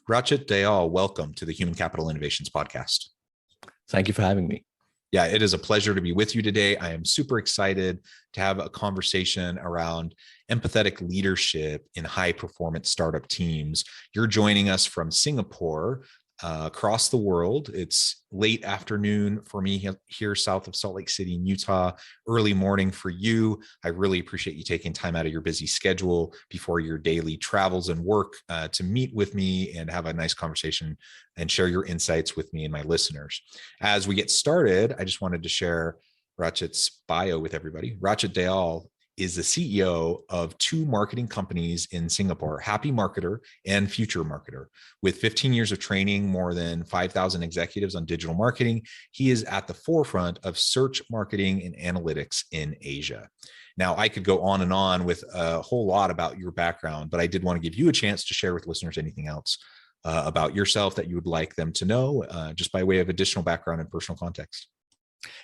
Rachit, Dayal, welcome to the Human Capital Innovations Podcast. Thank you for having me. Yeah, it is a pleasure to be with you today. I am super excited to have a conversation around empathetic leadership in high performance startup teams. You're joining us from Singapore, across the world. It's late afternoon for me here south of Salt Lake City in Utah, early morning for you. I really appreciate you taking time out of your busy schedule before your daily travels and work to meet with me and have a nice conversation and share your insights with me and my listeners. As we get started, I just wanted to share Rachit's bio with everybody. Rachit Dayal is the CEO of two marketing companies in Singapore, Happy Marketer and Future Marketer. With 15 years of training, more than 5,000 executives on digital marketing, he is at the forefront of search marketing and analytics in Asia. Now, I could go on and on with a whole lot about your background, but I did want to give you a chance to share with listeners anything else about yourself that you would like them to know, just by way of additional background and personal context.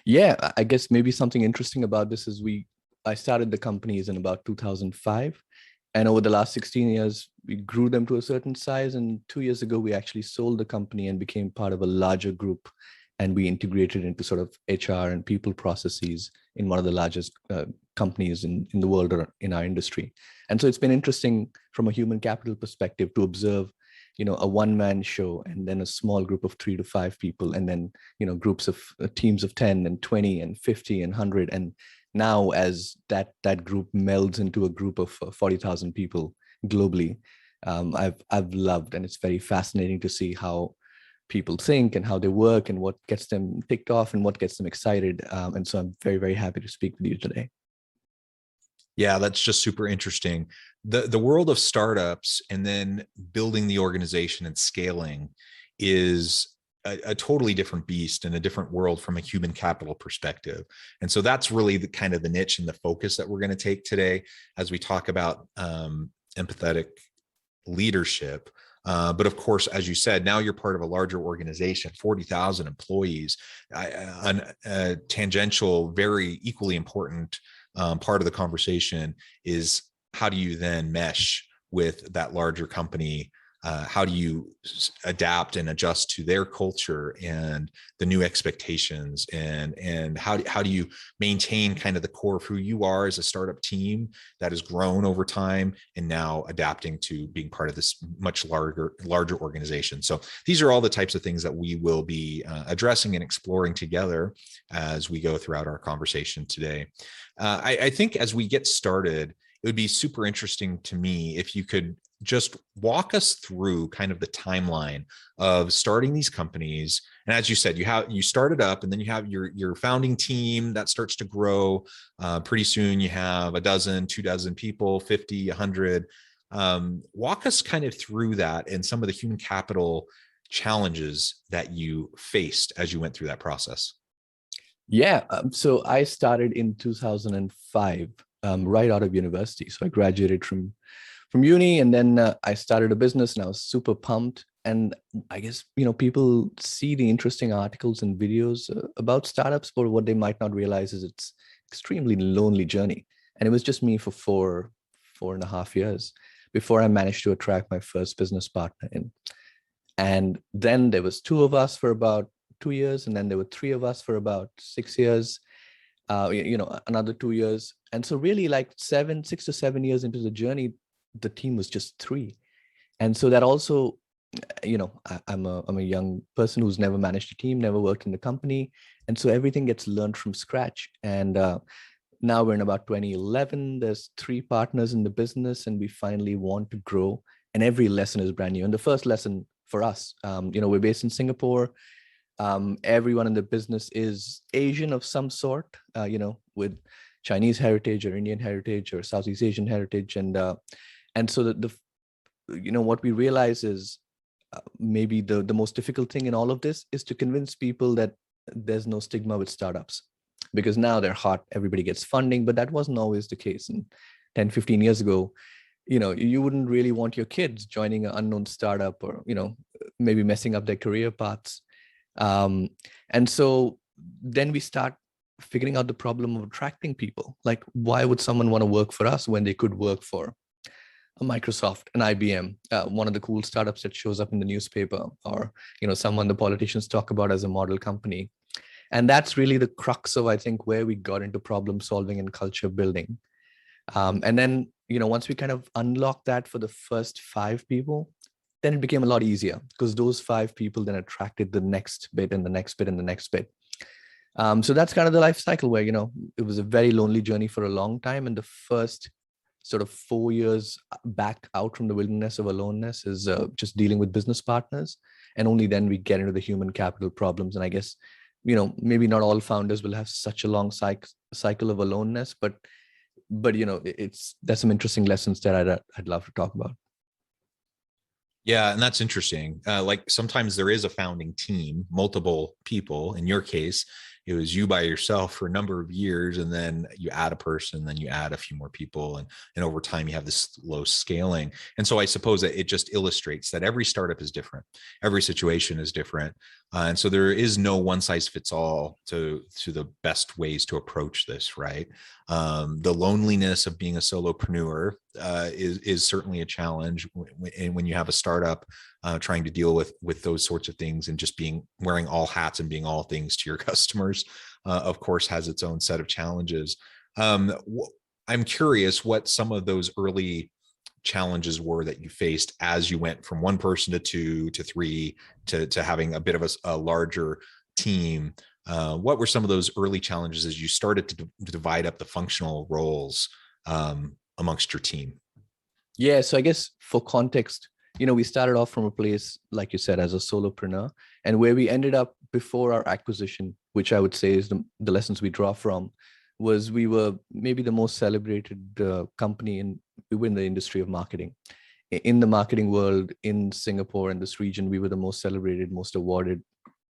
Yeah, I guess maybe something interesting about this is I started the companies in about 2005. And over the last 16 years, we grew them to a certain size. And 2 years ago, we actually sold the company and became part of a larger group. And we integrated into sort of HR and people processes in one of the largest companies in the world or in our industry. And so it's been interesting from a human capital perspective to observe, a one-man show and then a small group of 3 to 5 people, and then, groups of teams of 10 and 20 and 50 and 100. And now as that group melds into a group of 40,000 people globally, I've loved, and it's very fascinating to see how people think and how they work and what gets them ticked off and what gets them excited. And so I'm very, very happy to speak with you today. Yeah, that's just super interesting. The world of startups and then building the organization and scaling is a totally different beast and a different world from a human capital perspective. And so that's really the kind of the niche and the focus that we're going to take today as we talk about empathetic leadership. But of course, as you said, now you're part of a larger organization, 40,000 employees, a tangential, very equally important part of the conversation is how do you then mesh with that larger company? How do you adapt and adjust to their culture and the new expectations? And how do you maintain kind of the core of who you are as a startup team that has grown over time and now adapting to being part of this much larger organization? So these are all the types of things that we will be addressing and exploring together as we go throughout our conversation today. I think as we get started, it would be super interesting to me if you could just walk us through kind of the timeline of starting these companies. And as you said, you started up and then you have your founding team that starts to grow. Pretty soon you have a dozen, 24 people, 50, 100. Walk us kind of through that and some of the human capital challenges that you faced as you went through that process. Yeah, so I started in 2005, right out of university. So I graduated from uni, and then I started a business, and I was super pumped. And I guess, people see the interesting articles and videos about startups, but what they might not realize is it's extremely lonely journey. And it was just me for four and a half years before I managed to attract my first business partner in. And then there was 2 of us for about 2 years, and then there were 3 of us for about 6 years, another 2 years. And so really like 6 to 7 years into the journey, the team was just 3. And so that also, I'm a young person who's never managed a team, never worked in the company. And so everything gets learned from scratch. And now we're in about 2011, there's 3 partners in the business, and we finally want to grow. And every lesson is brand new. And the first lesson for us, we're based in Singapore. Everyone in the business is Asian of some sort, with Chinese heritage or Indian heritage or Southeast Asian heritage. And so what we realize is maybe the most difficult thing in all of this is to convince people that there's no stigma with startups, because now they're hot, everybody gets funding, but that wasn't always the case. And 10, 15 years ago, you wouldn't really want your kids joining an unknown startup or, maybe messing up their career paths. And so then we start figuring out the problem of attracting people. Like, why would someone want to work for us when they could work for A Microsoft, an IBM, one of the cool startups that shows up in the newspaper, or someone the politicians talk about as a model company. And that's really the crux of, I think, where we got into problem solving and culture building. And then, once we kind of unlocked that for the first 5 people, then it became a lot easier because those 5 people then attracted the next bit and the next bit and the next bit. So that's kind of the life cycle where, it was a very lonely journey for a long time. And the first sort of 4 years back out from the wilderness of aloneness is just dealing with business partners. And only then we get into the human capital problems. And I guess, maybe not all founders will have such a long cycle of aloneness, but there's some interesting lessons that I'd love to talk about. Yeah, and that's interesting. Like sometimes there is a founding team, multiple people. In your case, it was you by yourself for a number of years, and then you add a person, then you add a few more people, and over time you have this slow scaling. And so I suppose that it just illustrates that every startup is different, every situation is different, and so there is no one size fits all to the best ways to approach this, right? The loneliness of being a solopreneur is certainly a challenge when you have a startup trying to deal with those sorts of things, and just wearing all hats and being all things to your customers, of course, has its own set of challenges. I'm curious what some of those early challenges were that you faced as you went from one person to 2 to 3 to having a bit of a larger team. What were some of those early challenges as you started to divide up the functional roles amongst your team? Yeah, so I guess for context, we started off from a place, like you said, as a solopreneur, and where we ended up before our acquisition, which I would say is the lessons we draw from, was we were maybe the most celebrated company we were in the industry of marketing. In the marketing world in Singapore and this region, we were the most celebrated, most awarded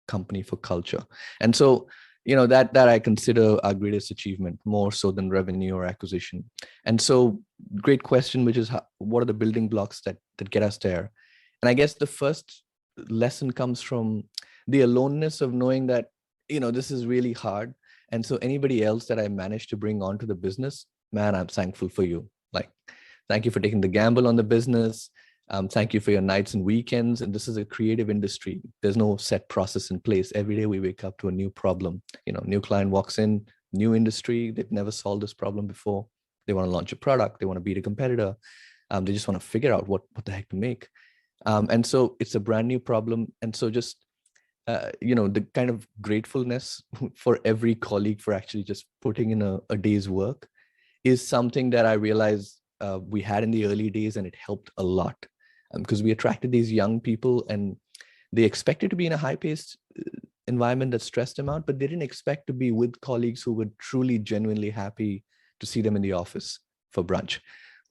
company for culture. And so, that I consider our greatest achievement, more so than revenue or acquisition. And so, great question, which is what are the building blocks that get us there? And I guess the first lesson comes from the aloneness of knowing that, this is really hard. And so anybody else that I managed to bring onto the business, man, I'm thankful for you. Like, thank you for taking the gamble on the business. Thank you for your nights and weekends. And this is a creative industry. There's no set process in place. Every day we wake up to a new problem. New client walks in, new industry. They've never solved this problem before. They want to launch a product. They want to beat a competitor. They just want to figure out what the heck to make. And so it's a brand new problem. And so just, the kind of gratefulness for every colleague for actually just putting in a day's work is something that I realized we had in the early days, and it helped a lot. Because we attracted these young people and they expected to be in a high-paced environment that stressed them out, but they didn't expect to be with colleagues who were truly, genuinely happy to see them in the office for brunch,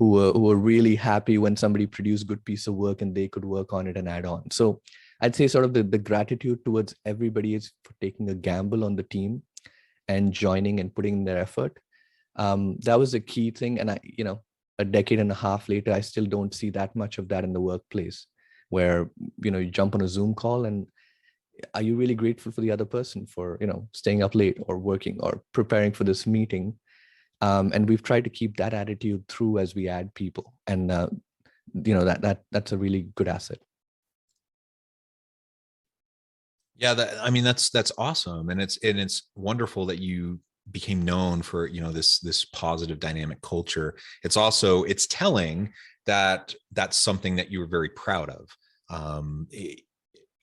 who were really happy when somebody produced a good piece of work and they could work on it and add on. So I'd say sort of the gratitude towards everybody is for taking a gamble on the team and joining and putting in their effort. That was a key thing. And a decade and a half later, I still don't see that much of that in the workplace, where, you jump on a Zoom call and are you really grateful for the other person for, staying up late or working or preparing for this meeting? And we've tried to keep that attitude through as we add people. And, that's a really good asset. Yeah, that's awesome. And it's wonderful that you became known for, this positive dynamic culture. It's telling that that's something that you were very proud of.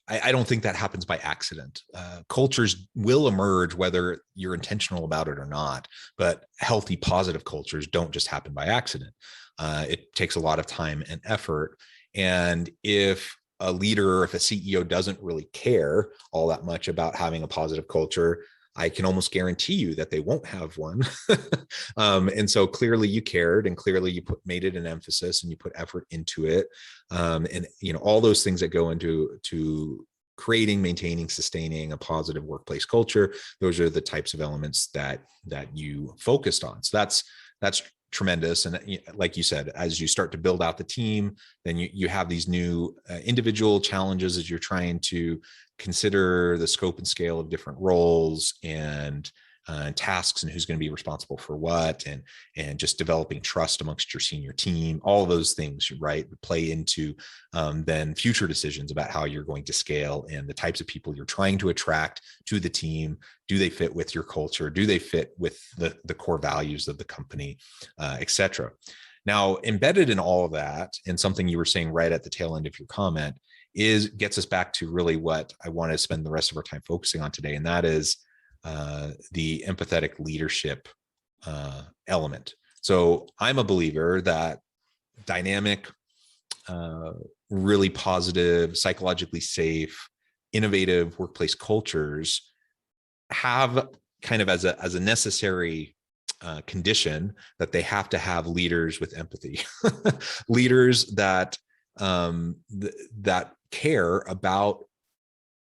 I don't think that happens by accident. Cultures will emerge whether you're intentional about it or not, but healthy, positive cultures don't just happen by accident. It takes a lot of time and effort. And if a leader or if a CEO doesn't really care all that much about having a positive culture, I can almost guarantee you that they won't have one. And so clearly you cared, and clearly you made it an emphasis, and you put effort into it. And all those things that go into creating, maintaining, sustaining a positive workplace culture, those are the types of elements that you focused on. So that's tremendous. And like you said, as you start to build out the team, then you have these new individual challenges as you're trying to consider the scope and scale of different roles, and tasks and who's going to be responsible for what, and just developing trust amongst your senior team. All of those things, right, play into then future decisions about how you're going to scale and the types of people you're trying to attract to the team. Do they fit with your culture? Do they fit with the core values of the company, et cetera? Now, embedded in all of that, and something you were saying right at the tail end of your comment, gets us back to really what I want to spend the rest of our time focusing on today, and that is the empathetic leadership element. So I'm a believer that dynamic, really positive, psychologically safe, innovative workplace cultures have kind of as a necessary condition that they have to have leaders with empathy, leaders that that care about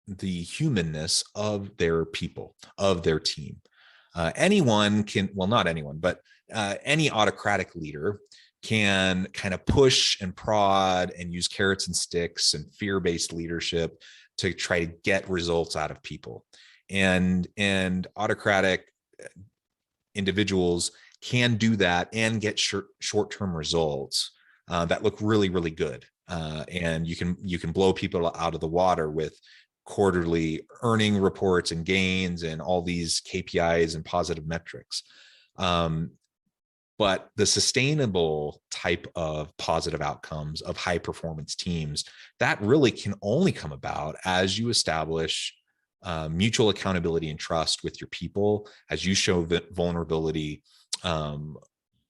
the humanness of their people, of their team. Anyone can, well, not anyone, but any autocratic leader can kind of push and prod and use carrots and sticks and fear-based leadership to try to get results out of people. And autocratic individuals can do that and get short-term results that look really, really good. And you can blow people out of the water with quarterly earning reports and gains and all these KPIs and positive metrics. But the sustainable type of positive outcomes of high performance teams, that really can only come about as you establish mutual accountability and trust with your people, as you show vulnerability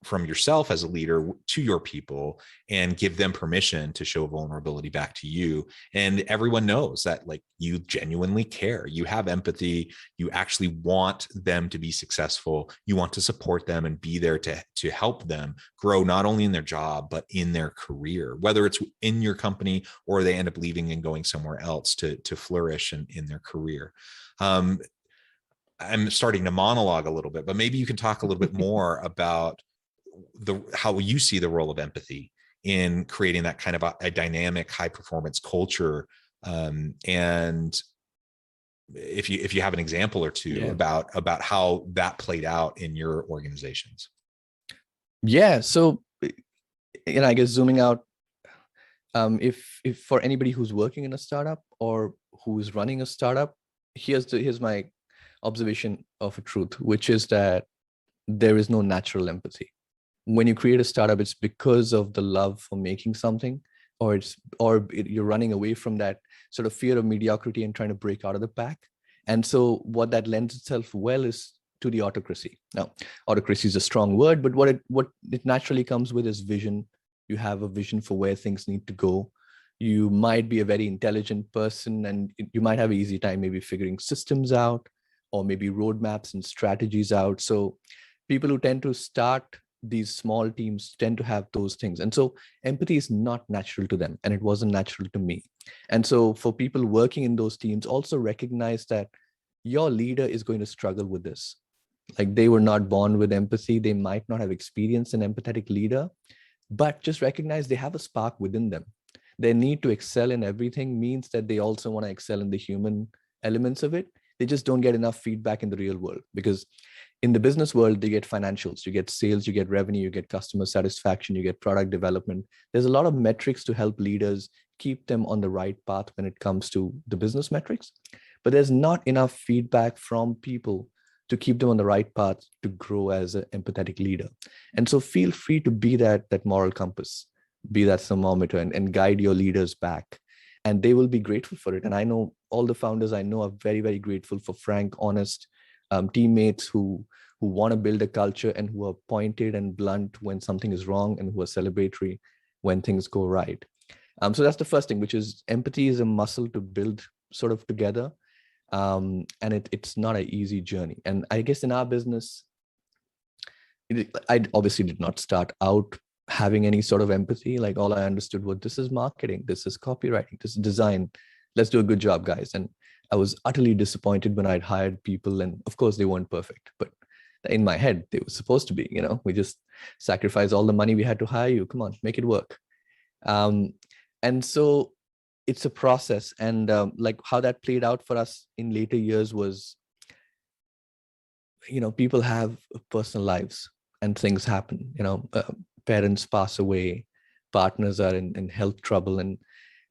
from yourself as a leader to your people and give them permission to show vulnerability back to you. And everyone knows that, like, you genuinely care, you have empathy, you actually want them to be successful, you want to support them and be there to help them grow, not only in their job, but in their career, whether it's in your company or they end up leaving and going somewhere else to flourish in their career. I'm starting to monologue a little bit, but maybe you can talk a little bit more about how you see the role of empathy in creating that kind of a dynamic, high performance culture, and if you have an example or two about how that played out in your organizations. Yeah. So, I guess zooming out, if for anybody who's working in a startup or who's running a startup, here's my observation of a truth, which is that there is no natural empathy. When you create a startup, it's because of the love for making something, or you're running away from that sort of fear of mediocrity and trying to break out of the pack. And so what that lends itself well is to the autocracy. Now, autocracy is a strong word, but what it naturally comes with is vision. You have a vision for where things need to go. You might be a very intelligent person and you might have an easy time maybe figuring systems out or maybe roadmaps and strategies out. So people who tend to start these small teams tend to have those things. And so empathy is not natural to them, and it wasn't natural to me. And so for people working in those teams, also recognize that your leader is going to struggle with this. Like, they were not born with empathy. They might not have experienced an empathetic leader, but just recognize they have a spark within them. Their need to excel in everything means that they also want to excel in the human elements of it. They just don't get enough feedback in the real world, because in the business world, they get financials, you get sales, you get revenue, you get customer satisfaction, you get product development. There's a lot of metrics to help leaders keep them on the right path when it comes to the business metrics. But there's not enough feedback from people to keep them on the right path to grow as an empathetic leader. And so feel free to be that moral compass, be that thermometer, and guide your leaders back. And they will be grateful for it. And I know all the founders I know are very, very grateful for frank, honest teammates who want to build a culture and who are pointed and blunt when something is wrong and who are celebratory when things go right. So that's the first thing, which is empathy is a muscle to build sort of together. And it's not an easy journey. And I guess in our business, I obviously did not start out having any sort of empathy. Like, all I understood was, this is marketing, this is copywriting, this is design. Let's do a good job, guys. And I was utterly disappointed when I'd hired people, and of course they weren't perfect, but in my head they were supposed to be. We just sacrificed all the money we had to hire you. Come on, make it work. And so it's a process. And like how that played out for us in later years was, people have personal lives and things happen. Parents pass away, partners are in health trouble, and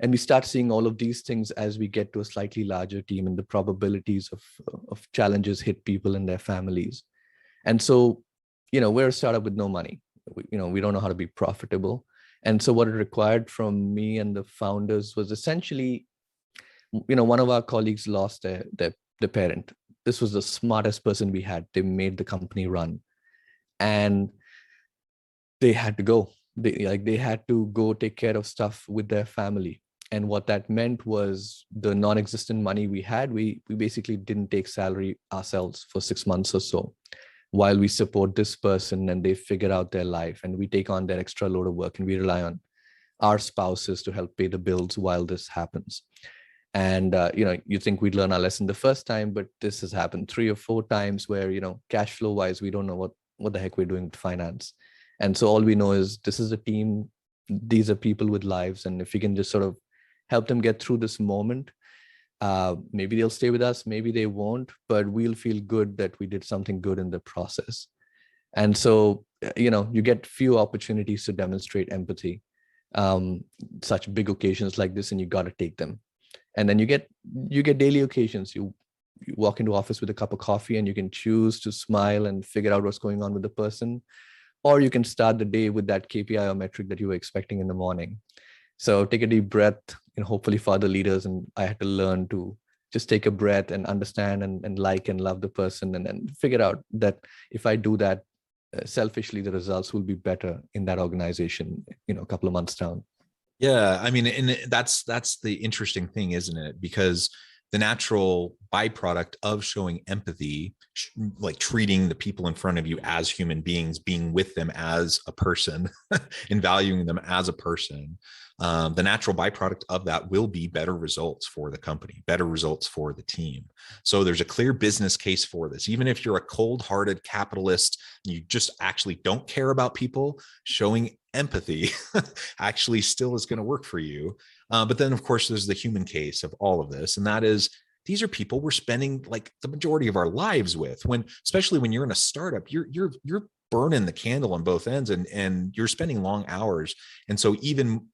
we start seeing all of these things as we get to a slightly larger team, and the probabilities of challenges hit people and their families. And so, we're a startup with no money. We don't know how to be profitable. And so what it required from me and the founders was essentially, one of our colleagues lost their parent. This was the smartest person we had. They made the company run, and they had to go. They had to go take care of stuff with their family. And what that meant was the non-existent money we had, we basically didn't take salary ourselves for 6 months or so, while we support this person and they figure out their life, and we take on their extra load of work, and we rely on our spouses to help pay the bills while this happens. And you think we'd learn our lesson the first time, but this has happened 3 or 4 times where, cash flow wise, we don't know what the heck we're doing with finance. And so all we know is this is a team, these are people with lives, and if we can just sort of help them get through this moment, maybe they'll stay with us, maybe they won't, but we'll feel good that we did something good in the process. And so, you get few opportunities to demonstrate empathy, such big occasions like this, and you got to take them. And then you get daily occasions. You walk into office with a cup of coffee, and you can choose to smile and figure out what's going on with the person, or you can start the day with that KPI or metric that you were expecting in the morning. So take a deep breath, hopefully for the leaders. And I had to learn to just take a breath and understand and like and love the person, and then figure out that if I do that selfishly, the results will be better in that organization, a couple of months down. Yeah, I mean, and that's the interesting thing, isn't it? Because the natural byproduct of showing empathy, like treating the people in front of you as human beings, being with them as a person, and valuing them as a person, the natural byproduct of that will be better results for the company, better results for the team. So there's a clear business case for this. Even if you're a cold-hearted capitalist, you just actually don't care about people, showing empathy actually still is going to work for you. But then, of course, there's the human case of all of this, and that is these are people we're spending like the majority of our lives with. Especially when you're in a startup, you're burning the candle on both ends, and you're spending long hours. And so even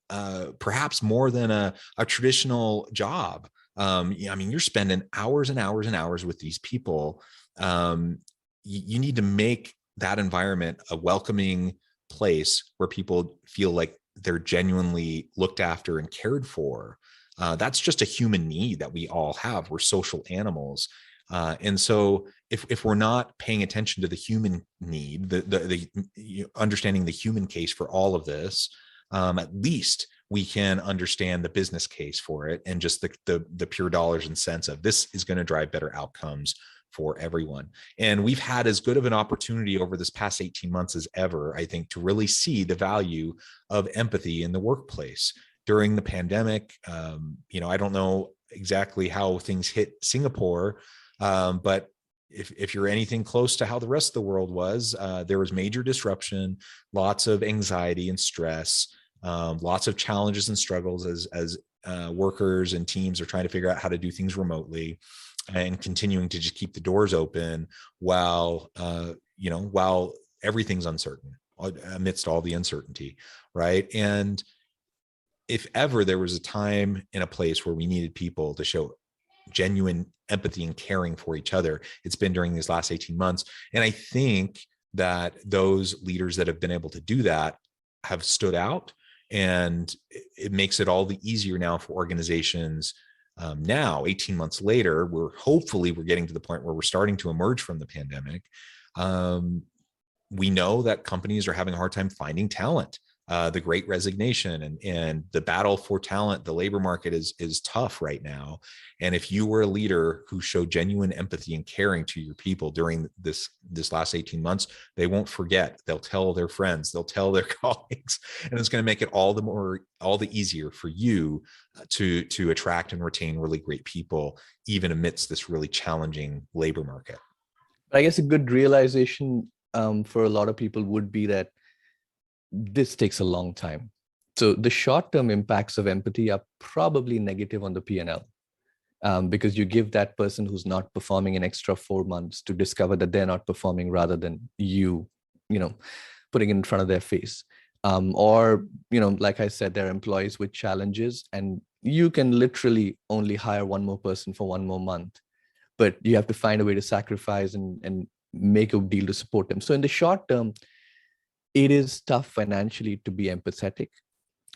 perhaps more than a traditional job, I mean, you're spending hours and hours and hours with these people. You need to make that environment a welcoming place where people feel like they're genuinely looked after and cared for. That's just a human need that we all have. We're social animals. And so if we're not paying attention to the human need, the understanding the human case for all of this, at least we can understand the business case for it, and just the pure dollars and cents of this is going to drive better outcomes for everyone. And we've had as good of an opportunity over this past 18 months as ever, I think, to really see the value of empathy in the workplace. During the pandemic, I don't know exactly how things hit Singapore, but if you're anything close to how the rest of the world was, there was major disruption, lots of anxiety and stress, lots of challenges and struggles as workers and teams are trying to figure out how to do things remotely, and continuing to just keep the doors open while everything's uncertain amidst all the uncertainty, right? And if ever there was a time in a place where we needed people to show genuine empathy and caring for each other, it's been during these last 18 months. And I think that those leaders that have been able to do that have stood out, and it makes it all the easier now for organizations. Now, 18 months later, we're getting to the point where we're starting to emerge from the pandemic. We know that companies are having a hard time finding talent. The great resignation and the battle for talent, the labor market is tough right now. And if you were a leader who showed genuine empathy and caring to your people during this last 18 months, they won't forget. They'll tell their friends, they'll tell their colleagues, and it's going to make it all the easier for you to attract and retain really great people, even amidst this really challenging labor market. I guess a good realization for a lot of people would be that this takes a long time. So the short-term impacts of empathy are probably negative on the P&L. because you give that person who's not performing an extra 4 months to discover that they're not performing rather than you know, putting it in front of their face. Or, like I said, there are employees with challenges, and you can literally only hire one more person for one more month, but you have to find a way to sacrifice and make a deal to support them. So in the short term, it is tough financially to be empathetic.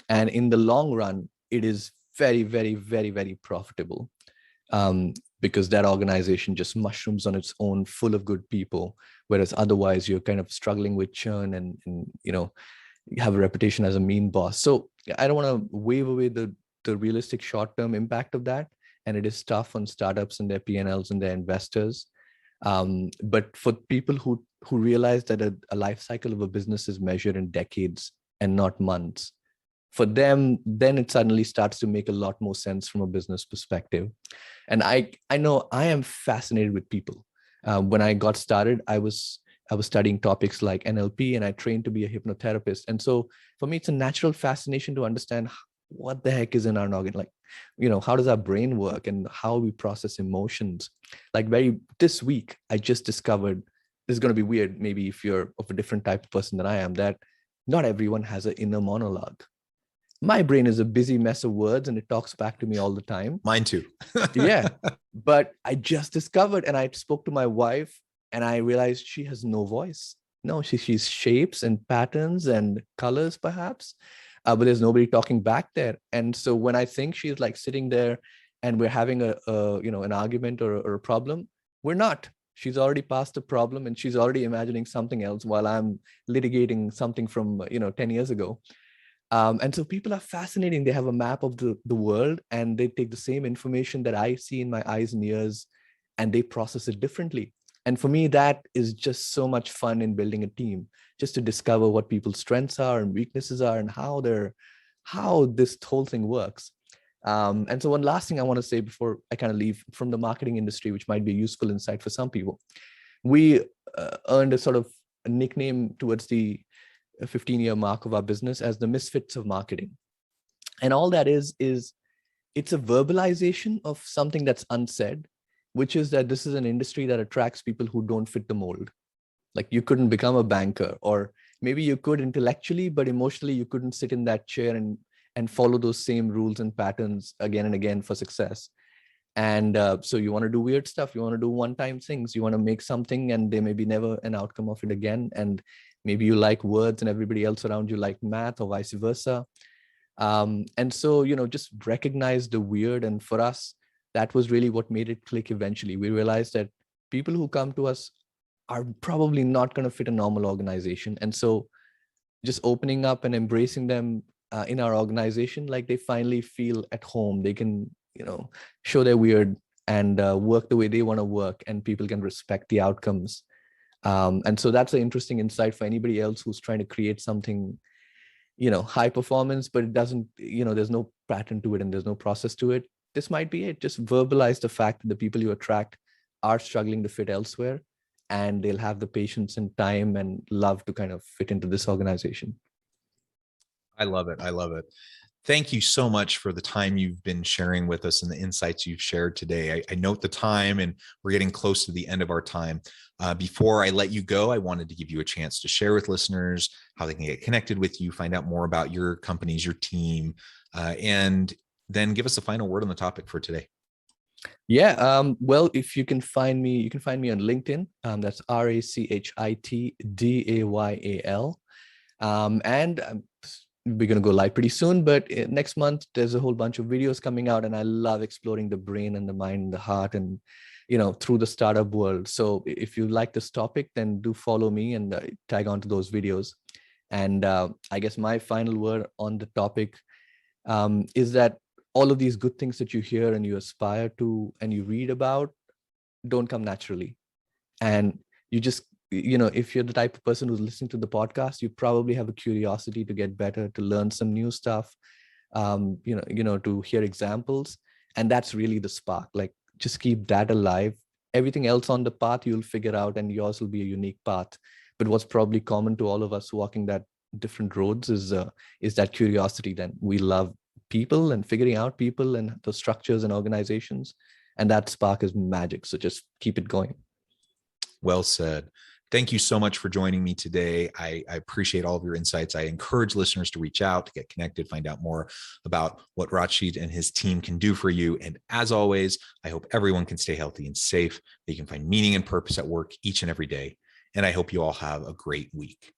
And in the long run, it is very, very, very, very profitable, because that organization just mushrooms on its own, full of good people. Whereas otherwise, you're kind of struggling with churn and you have a reputation as a mean boss. So I don't want to wave away the realistic short-term impact of that. And it is tough on startups and their P&Ls and their investors. But for people who realize that a life cycle of a business is measured in decades and not months, for them, then it suddenly starts to make a lot more sense from a business perspective. And I know I am fascinated with people. When I got started, I was studying topics like NLP, and I trained to be a hypnotherapist. And so for me, it's a natural fascination to understand what the heck is in our noggin. Like, how does our brain work and how we process emotions? Like this week, I just discovered, this is going to be weird, maybe if you're of a different type of person than I am, that not everyone has an inner monologue. My brain is a busy mess of words and it talks back to me all the time. Mine too. Yeah. But I just discovered, and I spoke to my wife, and I realized she has no voice. No, she's shapes and patterns and colors, perhaps, but there's nobody talking back there. And so when I think she's like sitting there and we're having an argument or a problem, we're not. She's already past the problem and she's already imagining something else while I'm litigating something from 10 years ago. And so people are fascinating. They have a map of the world, and they take the same information that I see in my eyes and ears, and they process it differently. And for me, that is just so much fun in building a team, just to discover what people's strengths are and weaknesses are, and how this whole thing works. And so one last thing I want to say before I kind of leave from the marketing industry, which might be a useful insight for some people. We earned a sort of a nickname towards the 15-year mark of our business as the misfits of marketing. And all that is it's a verbalization of something that's unsaid, which is that this is an industry that attracts people who don't fit the mold. Like, you couldn't become a banker, or maybe you could intellectually, but emotionally you couldn't sit in that chair and follow those same rules and patterns again and again for success. And so you want to do weird stuff. You want to do one-time things. You want to make something and there may be never an outcome of it again. And maybe you like words and everybody else around you like math, or vice versa. And so, just recognize the weird. And for us, that was really what made it click eventually. We realized that people who come to us are probably not going to fit a normal organization. And so just opening up and embracing them in our organization, like they finally feel at home. They can, show their weird and work the way they want to work, and people can respect the outcomes. And so that's an interesting insight for anybody else who's trying to create something, high performance, but it doesn't, there's no pattern to it and there's no process to it. This might be it. Just verbalize the fact that the people you attract are struggling to fit elsewhere, and they'll have the patience and time and love to kind of fit into this organization. I love it. I love it. Thank you so much for the time you've been sharing with us and the insights you've shared today. I note the time, and we're getting close to the end of our time. Before I let you go, I wanted to give you a chance to share with listeners how they can get connected with you, find out more about your companies, your team, and then give us a final word on the topic for today. Yeah. Well, if you can find me, you can find me on LinkedIn. That's RACHIT DAYAL. And we're going to go live pretty soon, but next month there's a whole bunch of videos coming out, and I love exploring the brain and the mind and the heart, and through the startup world. So if you like this topic, then do follow me and tag onto those videos. And I guess my final word on the topic is that all of these good things that you hear and you aspire to and you read about don't come naturally. And you just, if you're the type of person who's listening to the podcast, you probably have a curiosity to get better, to learn some new stuff, to hear examples. And that's really the spark. Like, just keep that alive. Everything else on the path you'll figure out, and yours will be a unique path. But what's probably common to all of us walking that different roads is that curiosity. Then we love people and figuring out people and the structures and organizations. And that spark is magic. So just keep it going. Well said. Thank you so much for joining me today. I appreciate all of your insights. I encourage listeners to reach out, to get connected, find out more about what Rachit and his team can do for you. And as always, I hope everyone can stay healthy and safe. They can find meaning and purpose at work each and every day. And I hope you all have a great week.